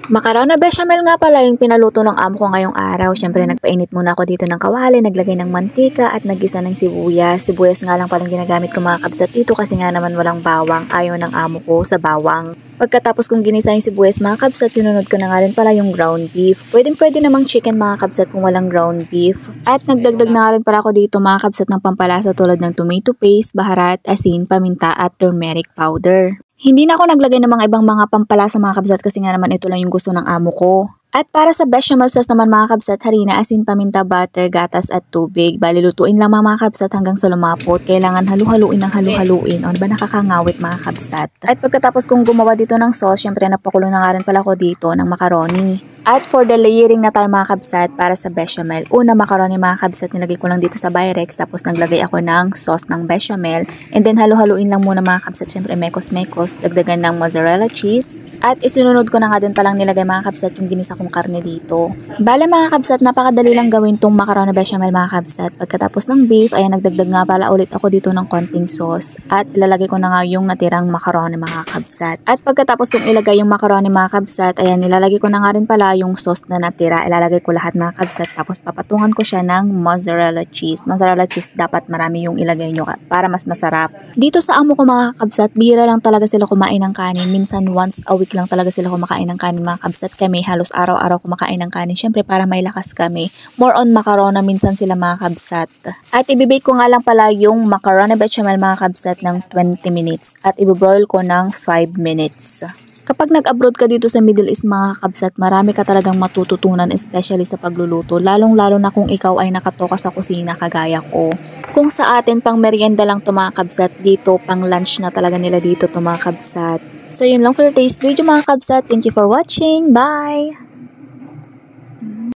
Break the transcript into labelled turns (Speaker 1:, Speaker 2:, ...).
Speaker 1: Macaroni bechamel nga pala yung pinaluto ng amo ko ngayong araw. Siyempre nagpainit muna ako dito ng kawali, naglagay ng mantika at naggisa ng sibuyas. Sibuyas nga lang palang ginagamit ko mga kabsat dito kasi nga naman walang bawang. Ayaw ng amo ko sa bawang. Pagkatapos kong ginisa yung sibuyas mga kabsat, sinunod ko na nga rin pala yung ground beef. Pwede namang chicken mga kabsat kung walang ground beef. At nagdagdag na nga rin pala ako dito mga kabsat ng pampalasa tulad ng tomato paste, baharat, asin, paminta at turmeric powder. Hindi na ako naglagay ng mga ibang mga pampalasa mga kabsat kasi nga naman ito lang yung gusto ng amo ko. At para sa bechamel sauce naman mga kabsat, harina, asin, paminta, butter, gatas at tubig. Bali lutuin lang mga kabsat hanggang sa lumapot. Kailangan halu-haluin ng halu-haluin. O diba nakakangawit mga kabsat. At pagkatapos kong gumawa dito ng sauce, syempre napakulo na nga rin pala ko dito ng macaroni. At for the layering na tayo mga kabsat para sa bechamel. Una macaroni mga kabsat, nilagay ko lang dito sa Pyrex. Tapos naglagay ako ng sauce ng bechamel. And then halu-haluin lang muna mga kabsat. Syempre mekos-mekos. Dagdagan ng mozzarella cheese. At isinunod ko na nga din palang nilagay mga kabsat yung ginisa kong karne dito. Bale mga kabsat, napakadali lang gawin tong macaroni bechamel mga kabsat. Pagkatapos ng beef, ayan nagdagdag nga pala ulit ako dito ng konting sauce. At ilalagay ko na nga yung natirang macaroni mga kabsat. At pagkatapos kong ilagay yung macaroni mga kabsat, ayan nilalagay ko na nga rin pala yung sauce na natira. Ilalagay ko lahat mga kabsat. Tapos papatungan ko siya ng mozzarella cheese. Mozzarella cheese dapat marami yung ilagay nyo para mas masarap. Dito sa amo ko mga kabsat, bihira lang talaga sila kumain ng kanin. Minsan once a week lang talaga sila kumakain ng kanin mga kabsat. Kami halos araw-araw kumakain ng kanin. Syempre para may lakas kami. More on macaroni minsan sila mga kabsat. At ibibake ko nga lang pala yung macaroni bechamel mga kabsat ng 20 minutes. At ibibroil ko ng 5 minutes. Kapag nag-abroad ka dito sa Middle East mga kabsat, marami ka talagang matututunan especially sa pagluluto. Lalong-lalo na kung ikaw ay nakatoka sa kusina kagaya ko. Kung sa atin pang merienda lang to mga kabsat, dito pang lunch na talaga nila dito to mga kabsat. So yun lang for today's video mga kabsat. Thank you for watching. Bye!